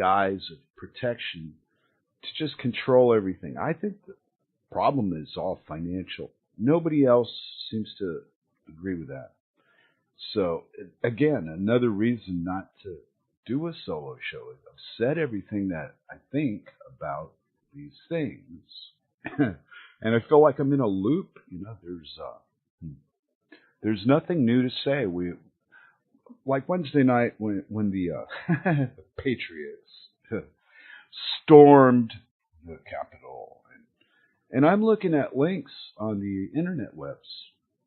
guise of protection to just control everything. I think the problem is all financial. Nobody else seems to agree with that. So, again, another reason not to do a solo show. I've said everything that I think about these things. And I feel like I'm in a loop. There's nothing new to say. We like Wednesday night when the Patriots stormed the Capitol, and I'm looking at links on the internet webs.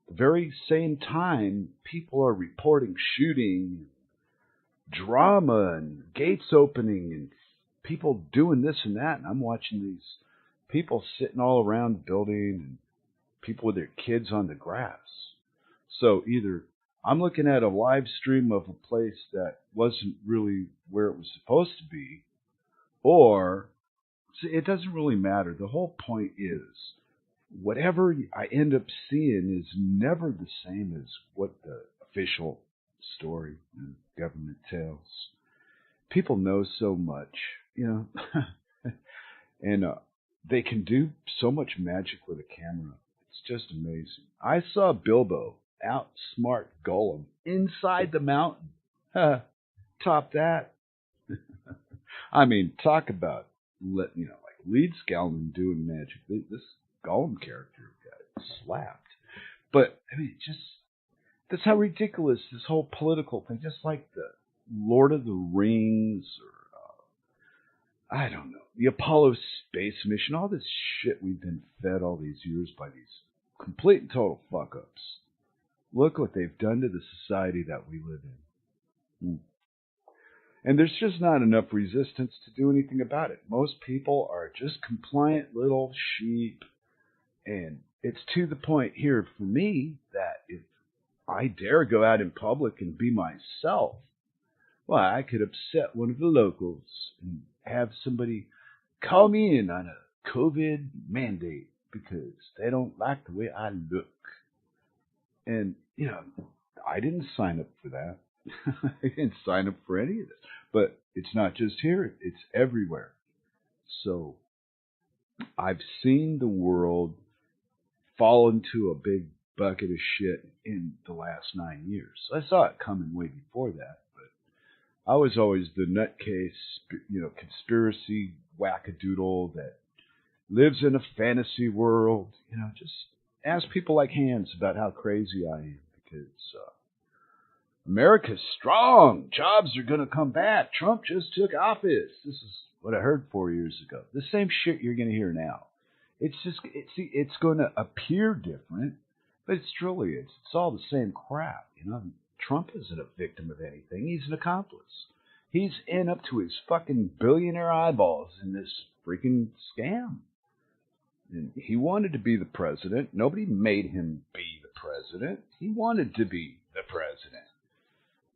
The very same time, people are reporting shooting, drama, and gates opening, and people doing this and that. And I'm watching these people sitting all around the building, and people with their kids on the grass. So either I'm looking at a live stream of a place that wasn't really where it was supposed to be, or it doesn't really matter. The whole point is, whatever I end up seeing is never the same as what the official story and government tells. People know so much, and they can do so much magic with a camera. It's just amazing. I saw Bilbo outsmart Gollum inside the mountain. Top that. I mean, talk about like lead Scallon doing magic. This Gollum character got slapped. But I mean, that's how ridiculous this whole political thing. Just like the Lord of the Rings, or I don't know, the Apollo space mission. All this shit we've been fed all these years by these complete and total fuck ups. Look what they've done to the society that we live in. And there's just not enough resistance to do anything about it. Most people are just compliant little sheep. And it's to the point here for me that if I dare go out in public and be myself, well, I could upset one of the locals and have somebody call me in on a COVID mandate because they don't like the way I look. And, I didn't sign up for that. I didn't sign up for any of this. But it's not just here, it's everywhere. So I've seen the world fall into a big bucket of shit in the last 9 years. I saw it coming way before that, but I was always the nutcase, conspiracy wackadoodle that lives in a fantasy world. Just ask people like Hans about how crazy I am, because America's strong. Jobs are going to come back. Trump just took office. This is what I heard 4 years ago. The same shit you're going to hear now. It's going to appear different, but it's all the same crap. Trump isn't a victim of anything. He's an accomplice. He's in up to his fucking billionaire eyeballs in this freaking scam. And he wanted to be the president. Nobody made him be the president. He wanted to be the president.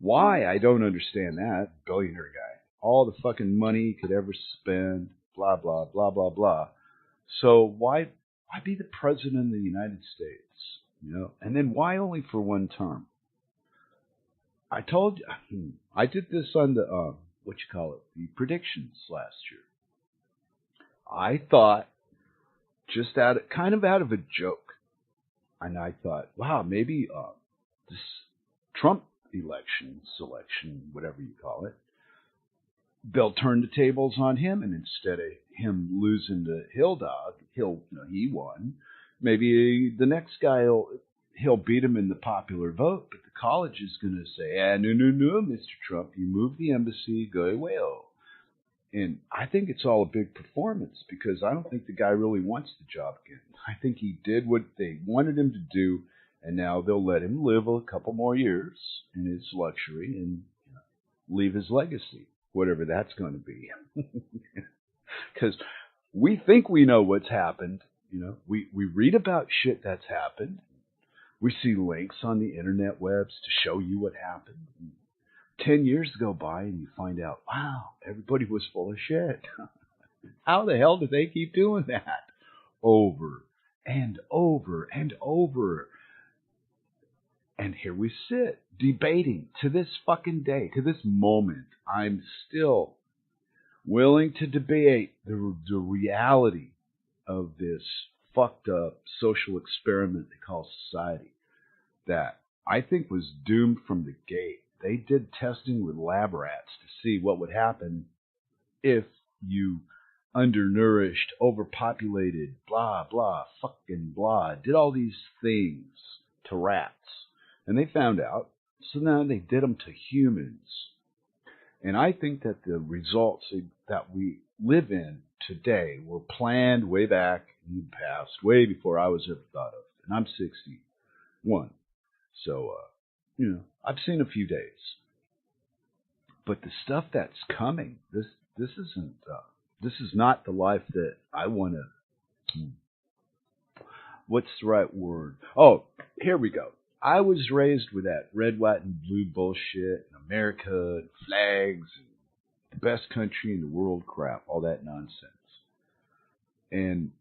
Why? I don't understand that. Billionaire guy. All the fucking money he could ever spend. Blah, blah, blah, blah, blah. So why be the president of the United States? And then why only for one term? I told you, I did this on the, the predictions last year. I thought, just out of a joke, and I thought, wow, maybe this Trump selection, whatever you call it, they'll turn the tables on him, and instead of him losing to Hilldog, he won. Maybe the next guy he'll beat him in the popular vote, but the college is going to say, no, Mr. Trump, you moved the embassy, go away. And I think it's all a big performance, because I don't think the guy really wants the job again. I think he did what they wanted him to do, and now they'll let him live a couple more years in his luxury and leave his legacy, whatever that's going to be. Because we think we know what's happened. We read about shit that's happened. We see links on the internet webs to show you what happened. 10 years go by and you find out, wow, everybody was full of shit. How the hell did they keep doing that? Over and over and over. And here we sit, debating to this fucking day, to this moment. I'm still willing to debate the reality of this fucked up social experiment they call society that I think was doomed from the gate. They did testing with lab rats to see what would happen if you undernourished, overpopulated, blah, blah, fucking blah, did all these things to rats. And they found out. So now they did them to humans. And I think that the results that we live in today were planned way back in the past, way before I was ever thought of. And I'm 61. So, I've seen a few days. But the stuff that's coming, this isn't, this is not the life that I want to, what's the right word? Oh, here we go. I was raised with that red, white, and blue bullshit, and America, and flags, and the best country in the world crap, all that nonsense. And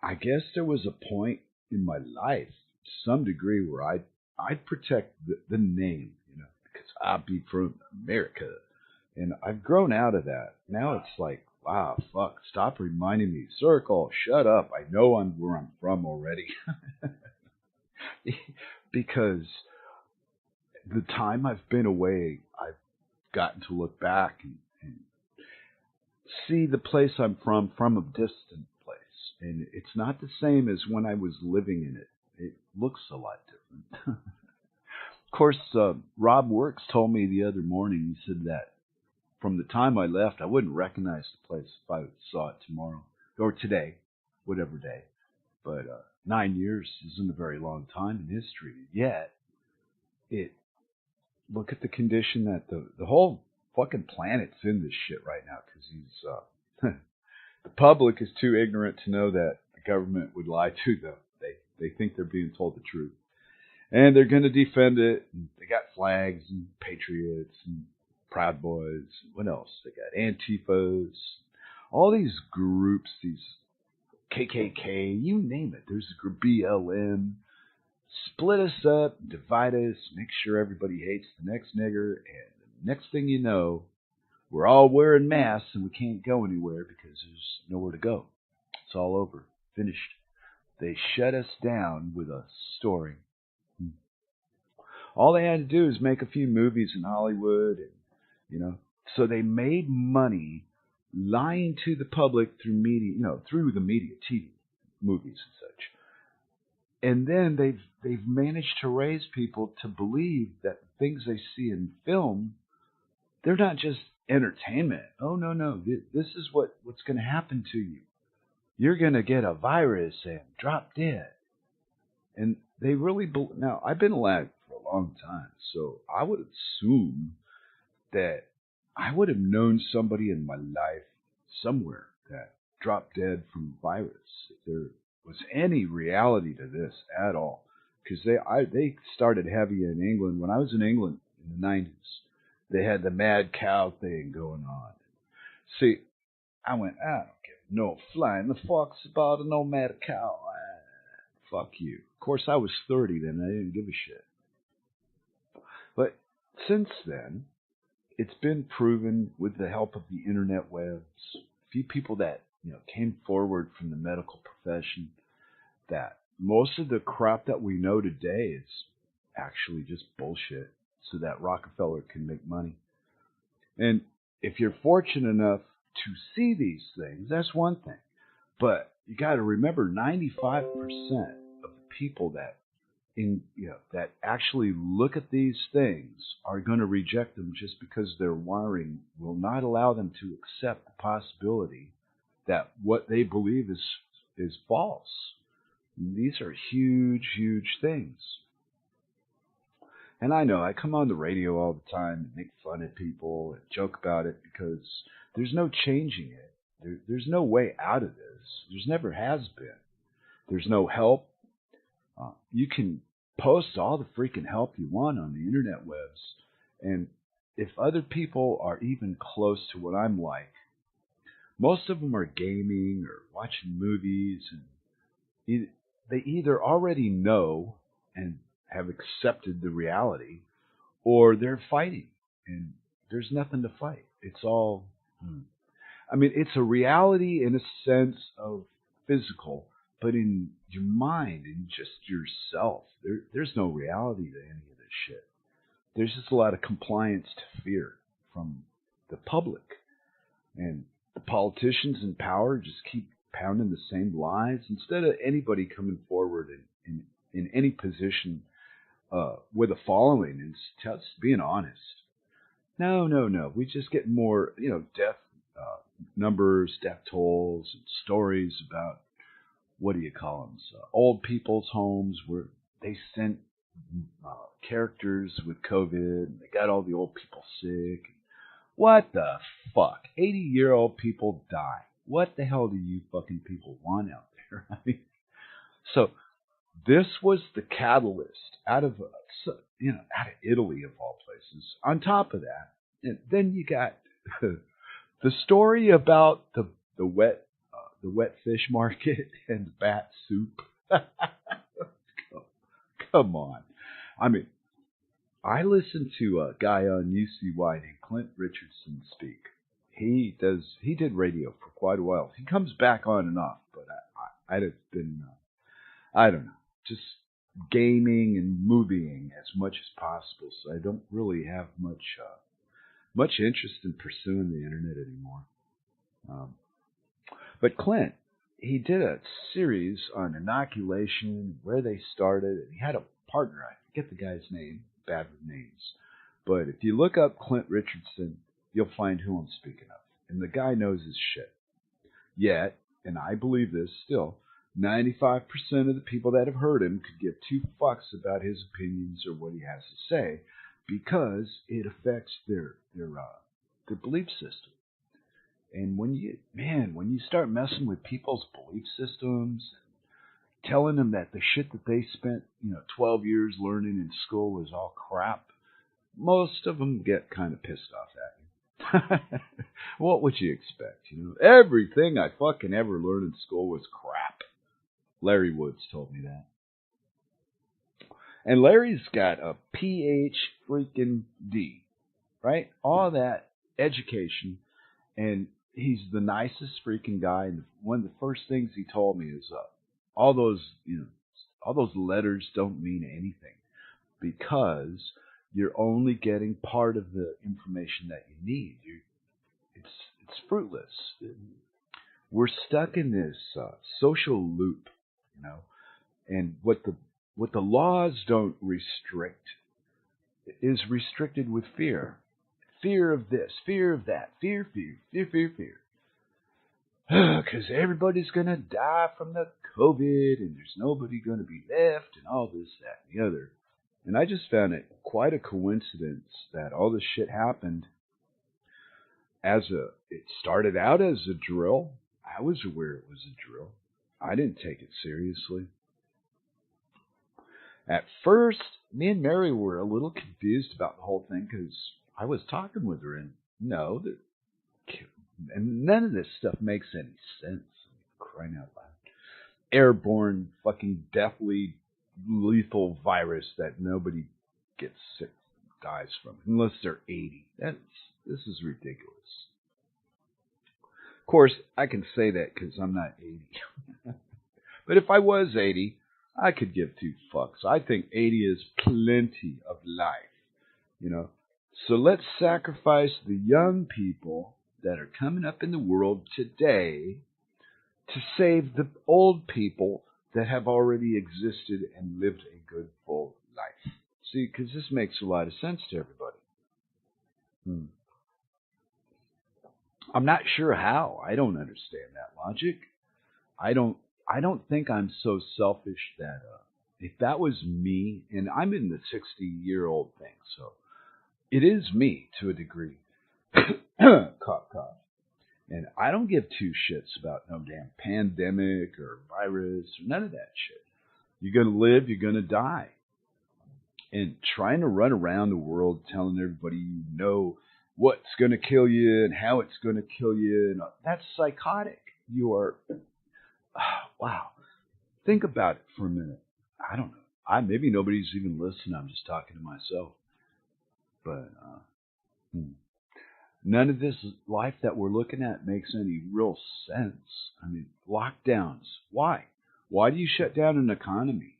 I guess there was a point in my life, to some degree, where I'd protect the name, because I be from America. And I've grown out of that. Now it's like, wow, fuck, stop reminding me. Circle, shut up. I know where I'm from already. Because the time I've been away, I've gotten to look back and see the place I'm from a distant place. And it's not the same as when I was living in it. It looks a lot different. Of course, Rob Works told me the other morning, he said that from the time I left, I wouldn't recognize the place if I saw it tomorrow or today, whatever day. But 9 years isn't a very long time in history. Yet, look at the condition that the whole fucking planet's in this shit right now because the public is too ignorant to know that the government would lie to them. They think they're being told the truth. And they're going to defend it. And they got flags and patriots and Proud Boys. What else? They got Antifas. All these groups, these KKK, you name it. There's a group BLM. Split us up, divide us, make sure everybody hates the next nigger, and the next thing you know, we're all wearing masks and we can't go anywhere because there's nowhere to go. It's all over. Finished. They shut us down with a story. All they had to do is make a few movies in Hollywood, and, so they made money lying to the public through media, through the media, TV, movies and such. And then they've managed to raise people to believe that the things they see in film, they're not just entertainment. Oh, no. This is what's going to happen to you. You're going to get a virus and drop dead. And they really now, I've been alive for a long time, so I would assume that I would have known somebody in my life somewhere that dropped dead from the virus. If there was any reality to this at all, because they started heavy in England. When I was in England in the 90s, they had the mad cow thing going on. See, I went, I don't give no flying the fuck's about a no mad cow. Fuck you. Of course, I was 30 then. I didn't give a shit. But since then, it's been proven with the help of the internet webs, a few people that came forward from the medical profession, that most of the crap that we know today is actually just bullshit so that Rockefeller can make money. And if you're fortunate enough to see these things, that's one thing. But you got to remember 95% of the people that that actually look at these things are going to reject them just because their wiring will not allow them to accept the possibility that what they believe is false. And these are huge, huge things. And I know I come on the radio all the time and make fun of people and joke about it because there's no changing it. There's no way out of this. There's never has been. There's no help. You can post all the freaking help you want on the internet webs, and if other people are even close to what I'm like, most of them are gaming or watching movies, and they either already know and have accepted the reality, or they're fighting, and there's nothing to fight. It's all... I mean, it's a reality in a sense of physical, but in your mind, in just yourself, there's no reality to any of this shit. There's just a lot of compliance to fear from the public. And the politicians in power just keep pounding the same lies instead of anybody coming forward in any position with a following and just being honest. No, no, no. We just get more, death numbers, death tolls, and stories about what do you call them? So old people's homes where they sent characters with COVID and they got all the old people sick. What the fuck? 80-year-old people die. What the hell do you fucking people want out there? I mean, so this was the catalyst out of out of Italy of all places. On top of that, and then you got the story about the wet fish market and bat soup. Come on. I mean, I listened to a guy on UCY named Clint Richardson speak. He did radio for quite a while. He comes back on and off, but I'd have been, I don't know, just gaming and movieing as much as possible. So I don't really have much interest in pursuing the internet anymore. But Clint, he did a series on inoculation, where they started, and he had a partner. I forget the guy's name. Bad with names. But if you look up Clint Richardson, you'll find who I'm speaking of. And the guy knows his shit. Yet, and I believe this still, 95% of the people that have heard him could give two fucks about his opinions or what he has to say because it affects their belief system. And when you start messing with people's belief systems, telling them that the shit that they spent, 12 years learning in school is all crap, most of them get kind of pissed off at you. What would you expect? Everything I fucking ever learned in school was crap. Larry Woods told me that. And Larry's got a PhD, freaking D, right? All that education, and he's the nicest freaking guy. And one of the first things he told me is, all those letters don't mean anything because you're only getting part of the information that you need. It's fruitless. We're stuck in this social loop, and what the laws don't restrict is restricted with fear. Fear of this, fear of that, fear. Because everybody's going to die from the COVID and there's nobody going to be left and all this, that, and the other. And I just found it quite a coincidence that all this shit happened it started out as a drill. I was aware it was a drill. I didn't take it seriously. At first, me and Mary were a little confused about the whole thing because I was talking with her and and none of this stuff makes any sense. Crying out loud. Airborne, fucking deathly, lethal virus that nobody gets sick, dies from, unless they're 80. This is ridiculous. Of course, I can say that because I'm not 80. But if I was 80, I could give two fucks. I think 80 is plenty of life, So let's sacrifice the young people that are coming up in the world today to save the old people that have already existed and lived a good, full life. See, because this makes a lot of sense to everybody. I'm not sure how. I don't understand that logic. I don't think I'm so selfish that if that was me, and I'm in the 60-year-old thing, so it is me to a degree. Cough, cough. And I don't give two shits about no damn pandemic or virus or none of that shit. You're going to live, you're going to die. And trying to run around the world telling everybody what's going to kill you and how it's going to kill you, and that's psychotic. You are, wow. Think about it for a minute. I don't know. Maybe nobody's even listening. I'm just talking to myself. But, None of this life that we're looking at makes any real sense. I mean, lockdowns. Why? Why do you shut down an economy?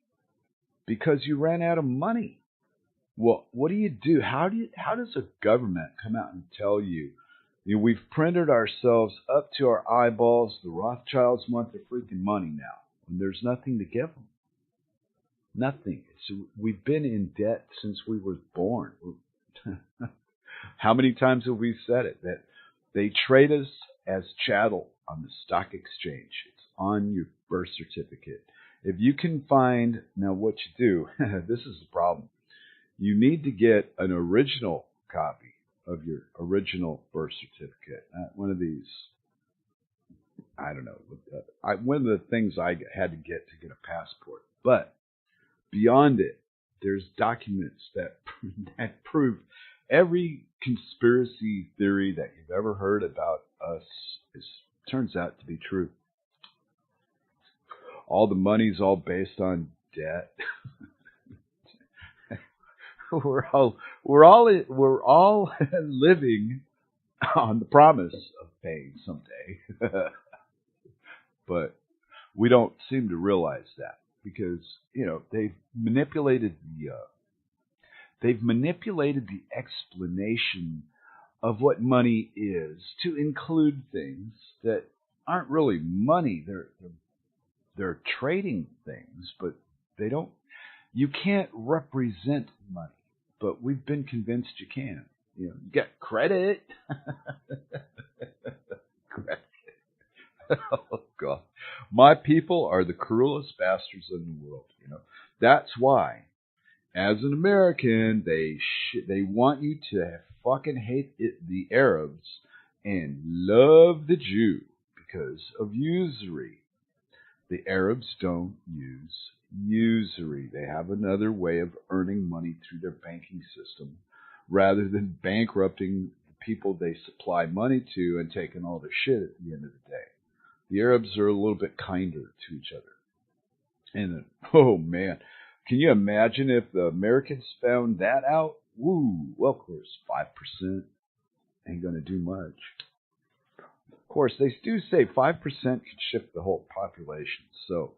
Because you ran out of money. Well, what do you do? How does a government come out and tell you, we've printed ourselves up to our eyeballs. The Rothschilds want their freaking money now, and there's nothing to give them. Nothing. We've been in debt since we were born. How many times have we said it? That they trade us as chattel on the stock exchange. It's on your birth certificate. If you can find, now what you do, this is the problem. You need to get an original copy of your original birth certificate. Not one of these, I don't know, one of the things I had to get a passport. But beyond it, there's documents that prove every conspiracy theory that you've ever heard about us turns out to be true. All the money's all based on debt. we're all living on the promise of paying someday, but we don't seem to realize that because they've manipulated the explanation of what money is to include things that aren't really money. They're trading things, but they don't. You can't represent money, but we've been convinced you can. You get credit. Credit. Oh God, my people are the cruelest bastards in the world. That's why, as an American, they want you to fucking hate the Arabs and love the Jew because of usury. The Arabs don't use usury. They have another way of earning money through their banking system rather than bankrupting the people they supply money to and taking all their shit at the end of the day. The Arabs are a little bit kinder to each other. And oh man, can you imagine if the Americans found that out? Woo, well, of course, 5% ain't going to do much. Of course, they do say 5% could shift the whole population. So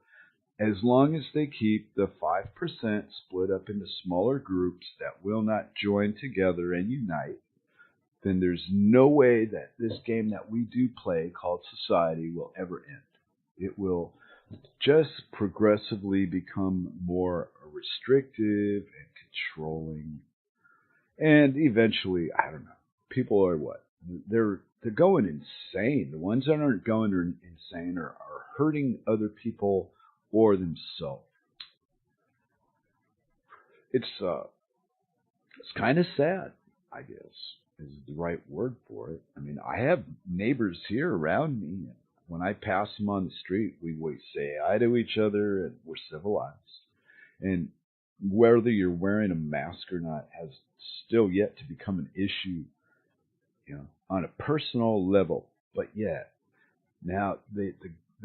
as long as they keep the 5% split up into smaller groups that will not join together and unite, then there's no way that this game that we do play called society will ever end. It will just progressively become more restrictive and controlling. And eventually, I don't know, people are what? They're going insane. The ones that aren't going insane are hurting other people or themselves. It's kind of sad, I guess, is the right word for it. I mean, I have neighbors here around me, and when I pass them on the street, we say hi to each other, and we're civilized. And whether you're wearing a mask or not has still yet to become an issue, on a personal level. But yet, now the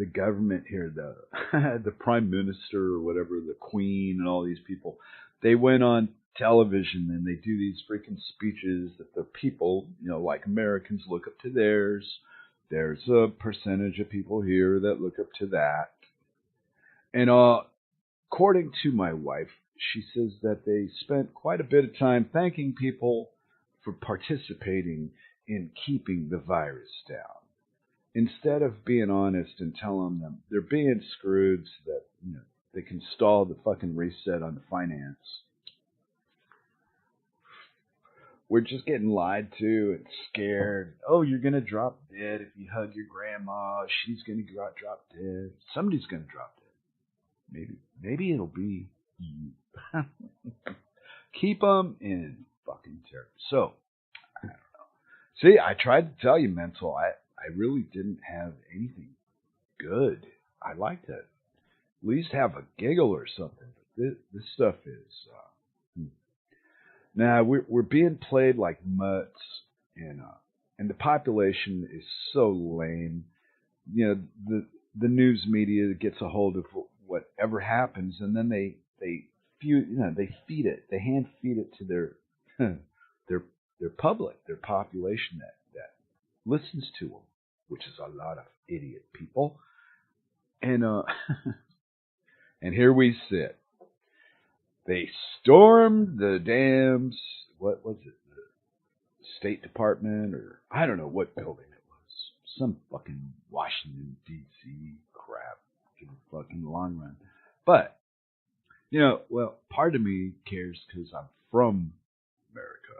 government here, the prime minister or whatever, the queen and all these people, they went on television and they do these freaking speeches that the people, like Americans, look up to theirs. There's a percentage of people here that look up to that. And according to my wife, she says that they spent quite a bit of time thanking people for participating in keeping the virus down, instead of being honest and telling them they're being screwed so that they can stall the fucking reset on the finance. We're just getting lied to and scared. Oh, you're going to drop dead if you hug your grandma. She's going to drop dead. Somebody's going to drop dead. Maybe it'll be you. Keep them in fucking terror. So, I don't know. See, I tried to tell you, Mental. I really didn't have anything good. I like to at least have a giggle or something. But this stuff is... Now, we're being played like mutts, and the population is so lame. The news media gets a hold of whatever happens, and then they hand feed it to their public, their population listens to them, which is a lot of idiot people. And and here we sit. They stormed the damn, what was it, the State Department, or I don't know what building it was. Some fucking Washington, D.C. crap in the fucking long run. But, well, part of me cares because I'm from America.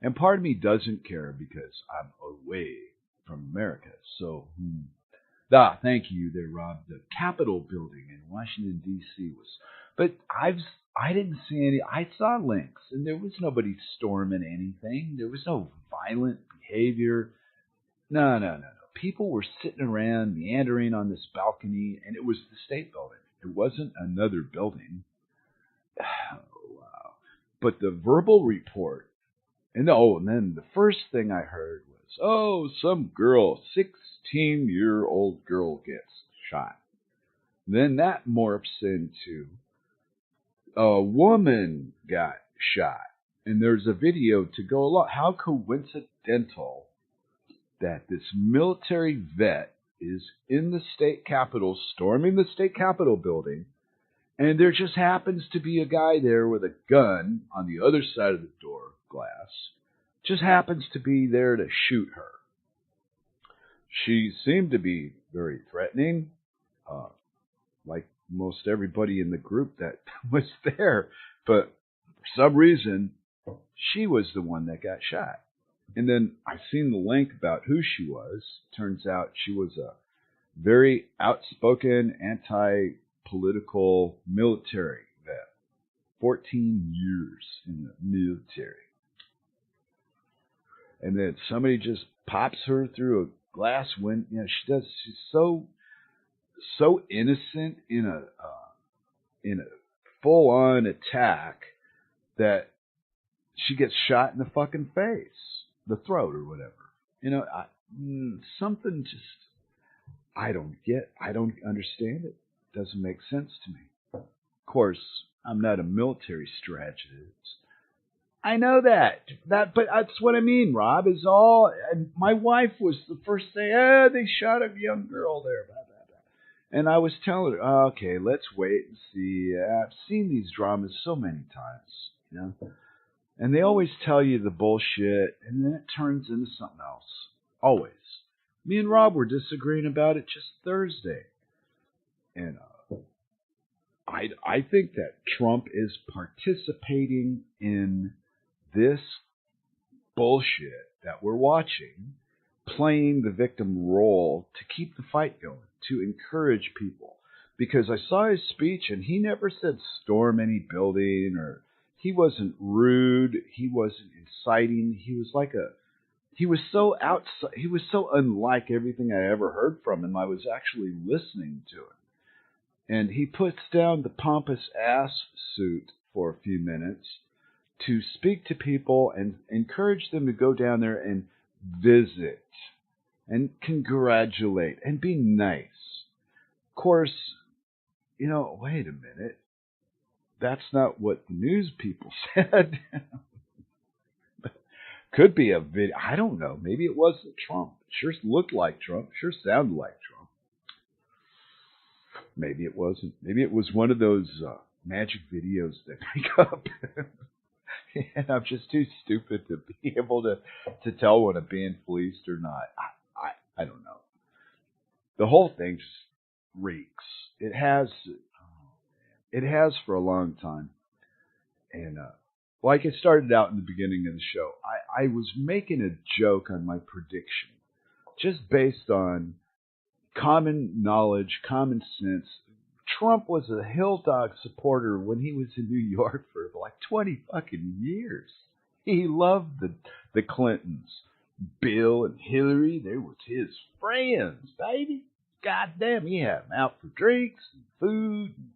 And part of me doesn't care because I'm away from America. So, thank you there, Rob. The Capitol building in Washington, D.C. was, but I didn't see any. I saw links, and there was nobody storming anything. There was no violent behavior. No. People were sitting around, meandering on this balcony, and it was the state building. It wasn't another building. Wow. But the verbal report, and then the first thing I heard was, some girl, 16-year-old girl gets shot. Then that morphs into a woman got shot. And there's a video to go along. How coincidental that this military vet is in the state capitol, storming the state capitol building, and there just happens to be a guy there with a gun on the other side of the door glass, just happens to be there to shoot her. She seemed to be very threatening, like most everybody in the group that was there, but for some reason, she was the one that got shot. And then I've seen the link about who she was. Turns out she was a very outspoken, anti-political military vet. 14 years in the military. And then somebody just pops her through a glass window. She's so innocent in a full-on attack that she gets shot in the fucking face, the throat or whatever. Something just I don't get. I don't understand it. Doesn't make sense to me. Of course, I'm not a military strategist. I know that, but that's what I mean, Rob, is all, and my wife was the first thing, they shot a young girl there, blah, blah, blah. And I was telling her, okay, let's wait and see. I've seen these dramas so many times, and they always tell you the bullshit, and then it turns into something else. Always. Me and Rob were disagreeing about it just Thursday. And I think that Trump is participating in this bullshit that we're watching, playing the victim role to keep the fight going, to encourage people. Because I saw his speech and he never said storm any building, or he wasn't rude, he wasn't inciting. He was so unlike everything I ever heard from him. I was actually listening to him. And he puts down the pompous ass suit for a few minutes to speak to people and encourage them to go down there and visit and congratulate and be nice. Of course, wait a minute. That's not what the news people said. Could be a video. I don't know. Maybe it wasn't Trump. It sure looked like Trump. Sure sounded like Trump. Maybe it wasn't. Maybe it was one of those magic videos that make up. And I'm just too stupid to be able to tell when I'm being fleeced or not. I don't know. The whole thing just reeks. It has for a long time. And like I started out in the beginning of the show, I was making a joke on my prediction, just based on common knowledge, common sense. Trump was a Hill Dog supporter when he was in New York for like 20 fucking years. He loved the Clintons. Bill and Hillary, they was his friends, baby. Goddamn, he had them out for drinks and food. And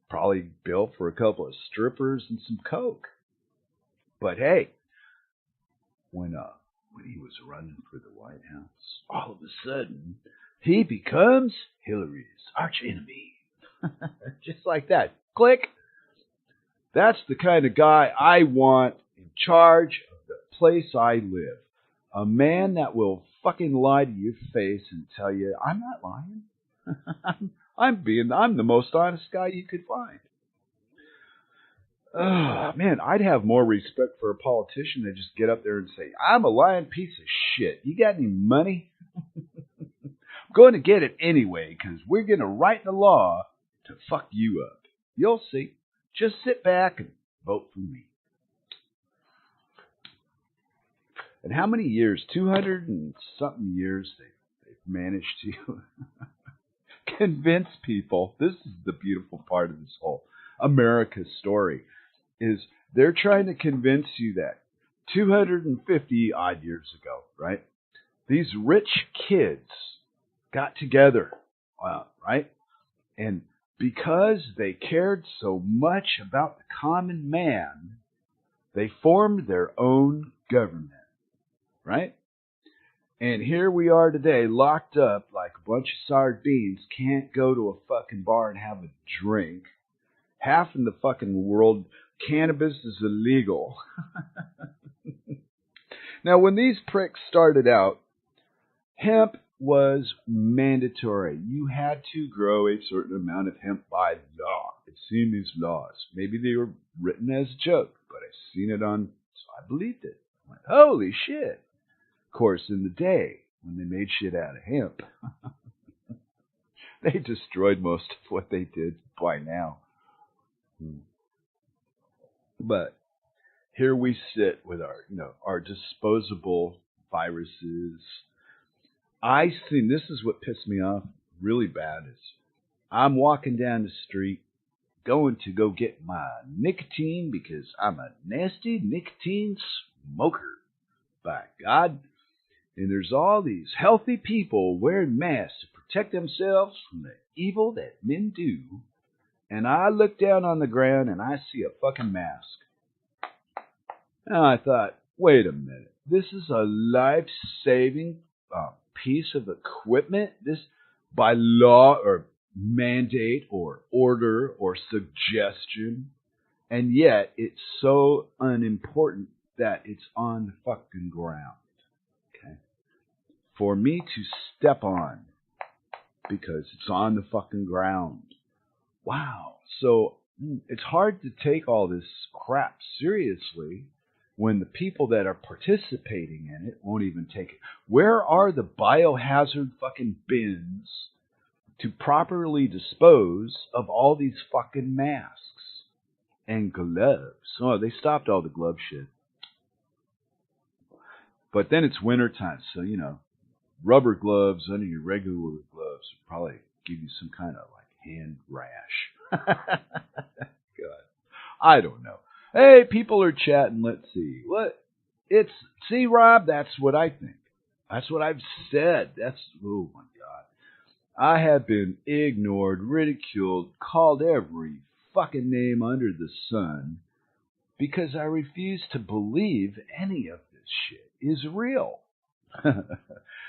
probably Bill for a couple of strippers and some coke. But hey, when he was running for the White House, all of a sudden, he becomes Hillary's archenemy. Just like that. Click. That's the kind of guy I want in charge of the place I live. A man that will fucking lie to your face and tell you, I'm not lying. I'm the most honest guy you could find. Man, I'd have more respect for a politician that just get up there and say, I'm a lying piece of shit. You got any money? I'm going to get it anyway, because we're going to write the law to fuck you up. You'll see. Just sit back and vote for me. And how many years? 200 and something years they've managed to convince people. This is the beautiful part of this whole America story, is they're trying to convince you that 250 odd years ago, right? These rich kids got together, right? And because they cared so much about the common man, they formed their own government, right? And here we are today, locked up like a bunch of sardines, can't go to a fucking bar and have a drink. Half in the fucking world, cannabis is illegal. Now, when these pricks started out, hemp was mandatory. You had to grow a certain amount of hemp by law. I've seen these laws. Maybe they were written as a joke, but I've seen it on, so I believed it. I'm like, holy shit. Of course, in the day, when they made shit out of hemp, they destroyed most of what they did by now. But here we sit with our disposable viruses. This is what pissed me off really bad, is I'm walking down the street going to go get my nicotine because I'm a nasty nicotine smoker, by God. And there's all these healthy people wearing masks to protect themselves from the evil that men do. And I look down on the ground and I see a fucking mask. And I thought, wait a minute. This is a life-saving piece of equipment. This, by law or mandate or order or suggestion. And yet, it's so unimportant that it's on the fucking ground. Okay? For me to step on because it's on the fucking ground. Wow. So it's hard to take all this crap seriously when the people that are participating in it won't even take it. Where are the biohazard fucking bins to properly dispose of all these fucking masks and gloves? Oh, they stopped all the glove shit. But then it's wintertime, so, rubber gloves under your regular gloves would probably give you some kind of hand rash. God, I don't know. Hey, people are chatting. Let's see. See, Rob, that's what I think. That's what I've said. Oh my God. I have been ignored, ridiculed, called every fucking name under the sun because I refuse to believe any of this shit is real.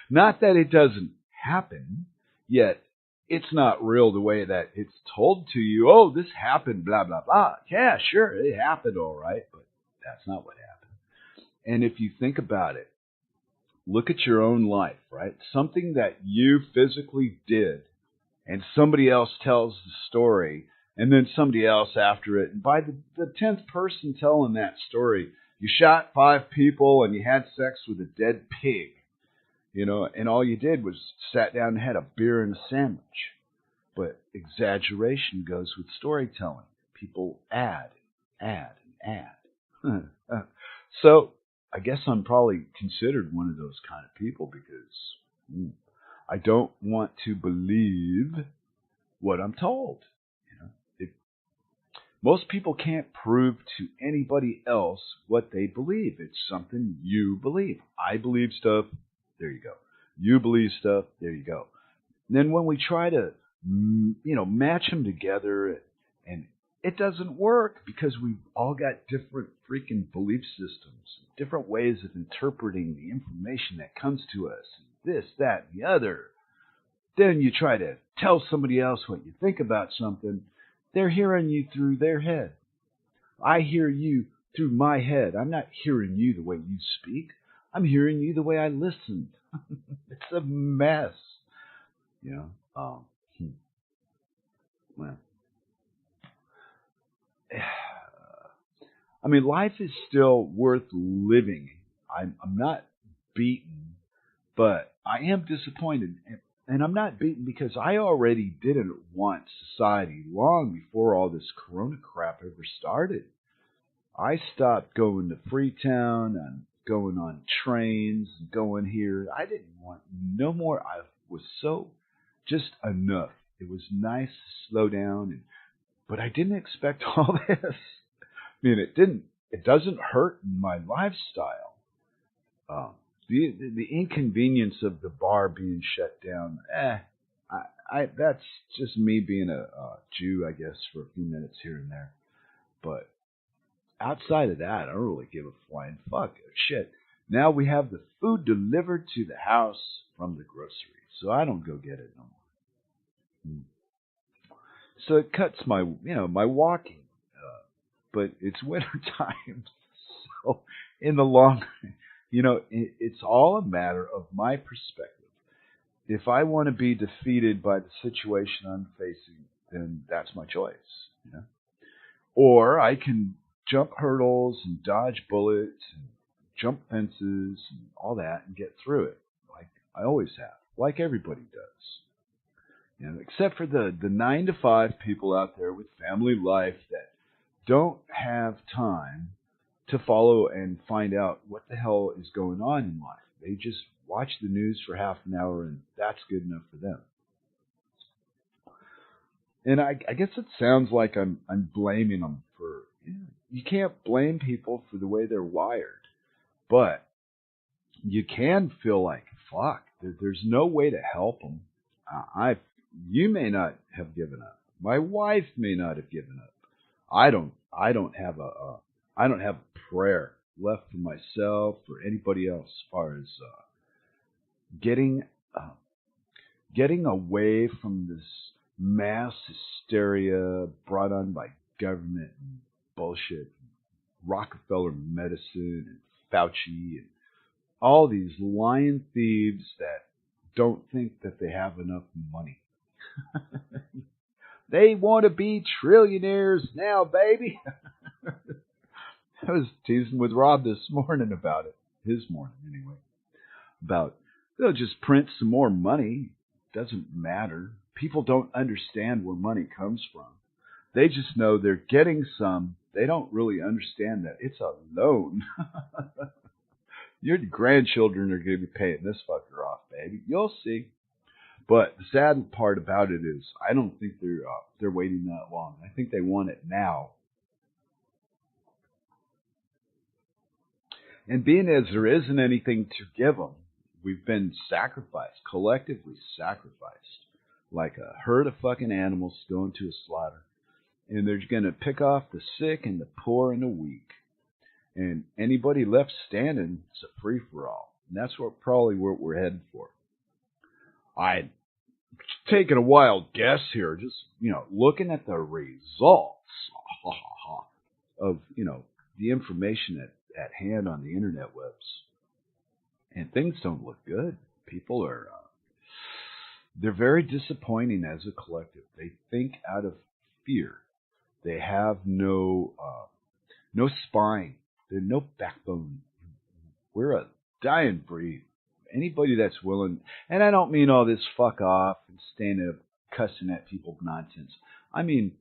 Not that it doesn't happen, yet it's not real the way that it's told to you. Oh, this happened, blah, blah, blah. Yeah, sure, it happened all right, but that's not what happened. And if you think about it, look at your own life, right? Something that you physically did, and somebody else tells the story, and then somebody else after it. And by the 10th person telling that story, you shot 5 people and you had sex with a dead pig. And all you did was sat down and had a beer and a sandwich. But exaggeration goes with storytelling. People add. So I guess I'm probably considered one of those kind of people because I don't want to believe what I'm told. Most people can't prove to anybody else what they believe. It's something you believe. I believe stuff. There you go. You believe stuff. There you go. And then when we try to, match them together, and it doesn't work because we've all got different freaking belief systems, different ways of interpreting the information that comes to us, this, that, and the other. Then you try to tell somebody else what you think about something. They're hearing you through their head. I hear you through my head. I'm not hearing you the way you speak. I'm hearing you the way I listen. It's a mess, you know. Hmm, well, I mean, life is still worth living. I'm not beaten, but I am disappointed. And I'm not beaten because I already didn't want society long before all this corona crap ever started. I stopped going to Freetown and going on trains, going here. I didn't want no more. I was so just enough. It was nice to slow down, but I didn't expect all this. I mean, it didn't. It doesn't hurt my lifestyle. Um, the inconvenience of the bar being shut down. That's just me being a Jew, I guess, for a few minutes here and there. But outside of that, I don't really give a flying fuck. Shit. Now we have the food delivered to the house from the grocery, so I don't go get it no more. So it cuts my walking. But it's winter time, so in the long, it's all a matter of my perspective. If I want to be defeated by the situation I'm facing, then that's my choice. You know? Or I can jump hurdles and dodge bullets and jump fences and all that and get through it, like I always have, like everybody does. Except for the 9 to 5 people out there with family life that don't have time to follow and find out what the hell is going on in life. They just watch the news for half an hour and that's good enough for them. And I guess it sounds like I'm blaming them for. You can't blame people for the way they're wired, but you can feel like fuck. There's no way to help them. You may not have given up. My wife may not have given up. I don't have I don't have a prayer left for myself or anybody else as far as getting uh, getting away from this mass hysteria brought on by government and bullshit, Rockefeller medicine and Fauci and all these lying thieves that don't think that they have enough money. They want to be trillionaires now, baby. I was teasing with Rob this morning about it. His morning, anyway. About they'll just print some more money. Doesn't matter. People don't understand where money comes from. They just know they're getting some. They don't really understand that it's a loan. Your grandchildren are going to be paying this fucker off, baby. You'll see. But the sad part about it is, I don't think they're waiting that long. I think they want it now. And being as there isn't anything to give them, we've been sacrificed, collectively sacrificed, like a herd of fucking animals going to a slaughter. And they're going to pick off the sick and the poor and the weak. And anybody left standing, it's a free for all. And that's probably what we're headed for. I'd taken a wild guess here, just looking at the results of the information at hand on the internet webs, and things don't look good. People are they're very disappointing as a collective. They think out of fear. They have no spine. There's no backbone. We're a dying breed. Anybody that's willing, and I don't mean all this fuck off and standing up cussing at people nonsense. I mean